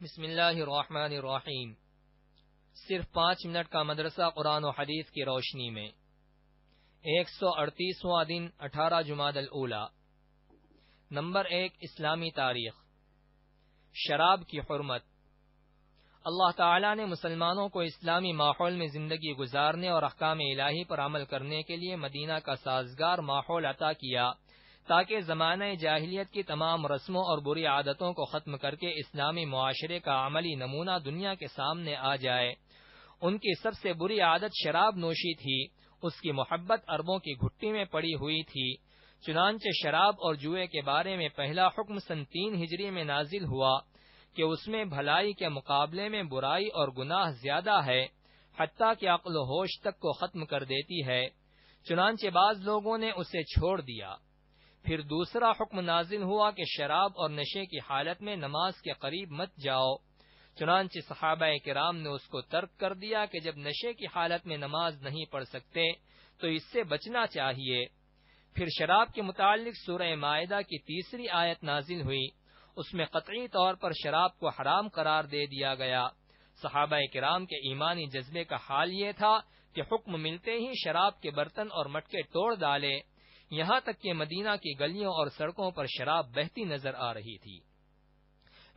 بسم اللہ الرحمن الرحیم۔ صرف 5 منٹ کا مدرسہ قرآن و حدیث کی روشنی میں 138واں دن 18 جمادی الاولی۔ نمبر 1، اسلامی تاریخ۔ شراب کی حرمت۔ اللہ تعالی نے مسلمانوں کو اسلامی ماحول میں زندگی گزارنے اور احکام الہی پر عمل کرنے کے لیے مدینہ کا سازگار ماحول عطا کیا تاکہ زمانہ جاہلیت کی تمام رسموں اور بری عادتوں کو ختم کر کے اسلامی معاشرے کا عملی نمونہ دنیا کے سامنے آ جائے۔ ان کی سب سے بری عادت شراب نوشی تھی، اس کی محبت اربوں کی گھٹی میں پڑی ہوئی تھی۔ چنانچہ شراب اور جوئے کے بارے میں پہلا حکم سن 3 ہجری میں نازل ہوا کہ اس میں بھلائی کے مقابلے میں برائی اور گناہ زیادہ ہے، حتیٰ کہ عقل و ہوش تک کو ختم کر دیتی ہے۔ چنانچہ بعض لوگوں نے اسے چھوڑ دیا۔ پھر دوسرا حکم نازل ہوا کہ شراب اور نشے کی حالت میں نماز کے قریب مت جاؤ۔ چنانچہ صحابہ کرام نے اس کو ترک کر دیا کہ جب نشے کی حالت میں نماز نہیں پڑھ سکتے تو اس سے بچنا چاہیے۔ پھر شراب کے متعلق سورہ مائدہ کی 3 آیت نازل ہوئی، اس میں قطعی طور پر شراب کو حرام قرار دے دیا گیا۔ صحابہ کرام کے ایمانی جذبے کا حال یہ تھا کہ حکم ملتے ہی شراب کے برتن اور مٹکے توڑ ڈالے، یہاں تک کہ مدینہ کی گلیوں اور سڑکوں پر شراب بہتی نظر آ رہی تھی۔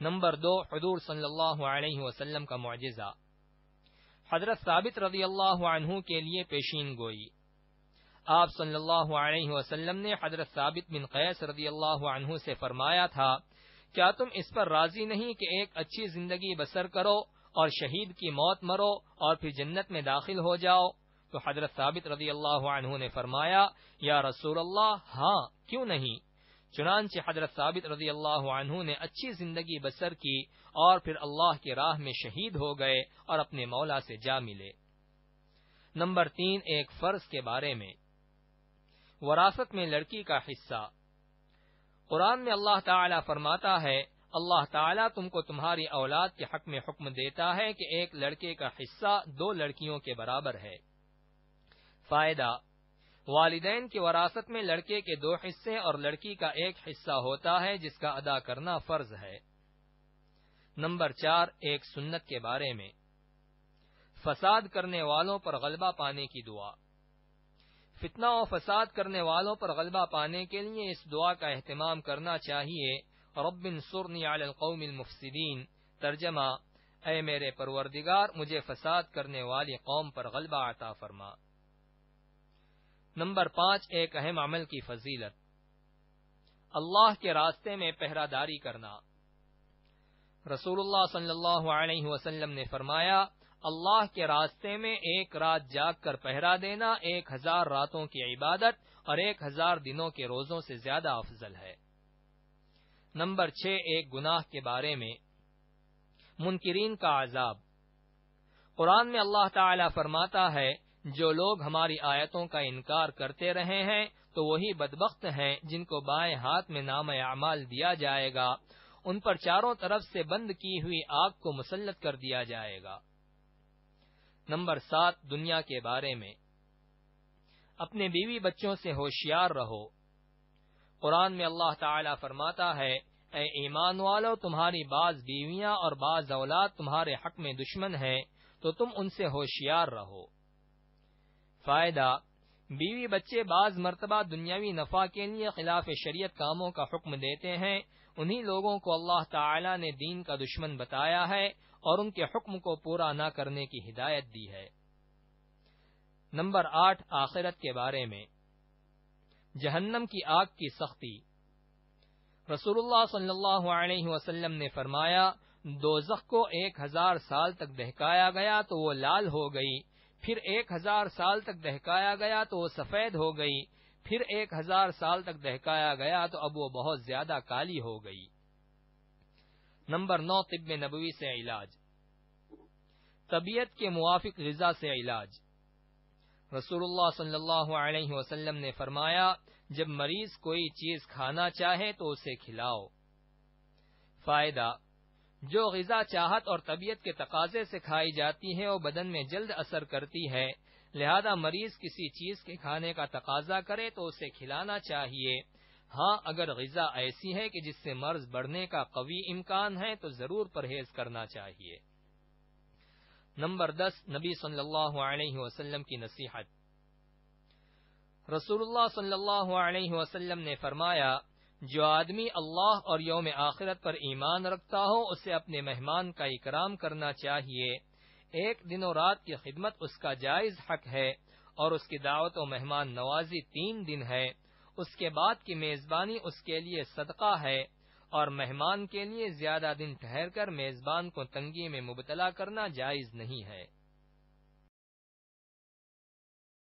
نمبر 2، حضور صلی اللہ علیہ وسلم کا معجزہ۔ حضرت ثابت رضی اللہ عنہ کے لیے پیشین گوئی۔ آپ صلی اللہ علیہ وسلم نے حضرت ثابت بن قیس رضی اللہ عنہ سے فرمایا تھا، کیا تم اس پر راضی نہیں کہ ایک اچھی زندگی بسر کرو اور شہید کی موت مرو اور پھر جنت میں داخل ہو جاؤ؟ تو حضرت ثابت رضی اللہ عنہ نے فرمایا، یا رسول اللہ، ہاں، کیوں نہیں؟ چنانچہ حضرت ثابت رضی اللہ عنہ نے اچھی زندگی بسر کی اور پھر اللہ کی راہ میں شہید ہو گئے اور اپنے مولا سے جا ملے۔ نمبر 3، ایک فرض کے بارے میں۔ وراثت میں لڑکی کا حصہ۔ قرآن میں اللہ تعالی فرماتا ہے، اللہ تعالیٰ تم کو تمہاری اولاد کے حق میں حکم دیتا ہے کہ ایک لڑکے کا حصہ 2 لڑکیوں کے برابر ہے۔ فائدہ: والدین کی وراثت میں لڑکے کے 2 حصے اور لڑکی کا 1 حصہ ہوتا ہے جس کا ادا کرنا فرض ہے۔ نمبر 4، ایک سنت کے بارے میں۔ فساد کرنے والوں پر غلبہ پانے کی دعا۔ فتنہ و فساد کرنے والوں پر غلبہ پانے کے لیے اس دعا کا اہتمام کرنا چاہیے، رب انصرنی علی القوم المفسدین۔ ترجمہ: اے میرے پروردگار، مجھے فساد کرنے والی قوم پر غلبہ عطا فرما۔ نمبر 5، ایک اہم عمل کی فضیلت۔ اللہ کے راستے میں پہرہ داری کرنا۔ رسول اللہ صلی اللہ علیہ وسلم نے فرمایا، اللہ کے راستے میں 1 رات جاگ کر پہرہ دینا 1000 راتوں کی عبادت اور 1000 دنوں کے روزوں سے زیادہ افضل ہے۔ نمبر 6، ایک گناہ کے بارے میں۔ منکرین کا عذاب۔ قرآن میں اللہ تعالی فرماتا ہے، جو لوگ ہماری آیتوں کا انکار کرتے رہے ہیں تو وہی بدبخت ہیں جن کو بائیں ہاتھ میں نامہ اعمال دیا جائے گا، ان پر چاروں طرف سے بند کی ہوئی آگ کو مسلط کر دیا جائے گا۔ نمبر 7، دنیا کے بارے میں۔ اپنے بیوی بچوں سے ہوشیار رہو۔ قرآن میں اللہ تعالی فرماتا ہے، اے ایمان والو، تمہاری بعض بیویاں اور بعض اولاد تمہارے حق میں دشمن ہیں تو تم ان سے ہوشیار رہو۔ فائدہ: بیوی بچے بعض مرتبہ دنیاوی نفع کے لیے خلاف شریعت کاموں کا حکم دیتے ہیں، انہی لوگوں کو اللہ تعالی نے دین کا دشمن بتایا ہے اور ان کے حکم کو پورا نہ کرنے کی ہدایت دی ہے۔ نمبر 8، آخرت کے بارے میں۔ جہنم کی آگ کی سختی۔ رسول اللہ صلی اللہ علیہ وسلم نے فرمایا، دوزخ کو 1000 سال تک دہکایا گیا تو وہ لال ہو گئی، پھر 1000 سال تک دہکایا گیا تو وہ سفید ہو گئی، پھر 1000 سال تک دہکایا گیا تو اب وہ بہت زیادہ کالی ہو گئی۔ نمبر 9، طب نبوی سے علاج۔ طبیعت کے موافق غذا سے علاج۔ رسول اللہ صلی اللہ علیہ وسلم نے فرمایا، جب مریض کوئی چیز کھانا چاہے تو اسے کھلاؤ۔ فائدہ: جو غذا چاہت اور طبیعت کے تقاضے سے کھائی جاتی ہے وہ بدن میں جلد اثر کرتی ہے، لہذا مریض کسی چیز کے کھانے کا تقاضا کرے تو اسے کھلانا چاہیے۔ ہاں اگر غذا ایسی ہے کہ جس سے مرض بڑھنے کا قوی امکان ہے تو ضرور پرہیز کرنا چاہیے۔ نمبر 10، نبی صلی اللہ علیہ وسلم کی نصیحت۔ رسول اللہ صلی اللہ علیہ وسلم نے فرمایا، جو آدمی اللہ اور یوم آخرت پر ایمان رکھتا ہو اسے اپنے مہمان کا اکرام کرنا چاہیے۔ ایک دن و رات کی خدمت اس کا جائز حق ہے اور اس کی دعوت و مہمان نوازی 3 دن ہے۔ اس کے بعد کی میزبانی اس کے لیے صدقہ ہے، اور مہمان کے لیے زیادہ دن ٹھہر کر میزبان کو تنگی میں مبتلا کرنا جائز نہیں ہے۔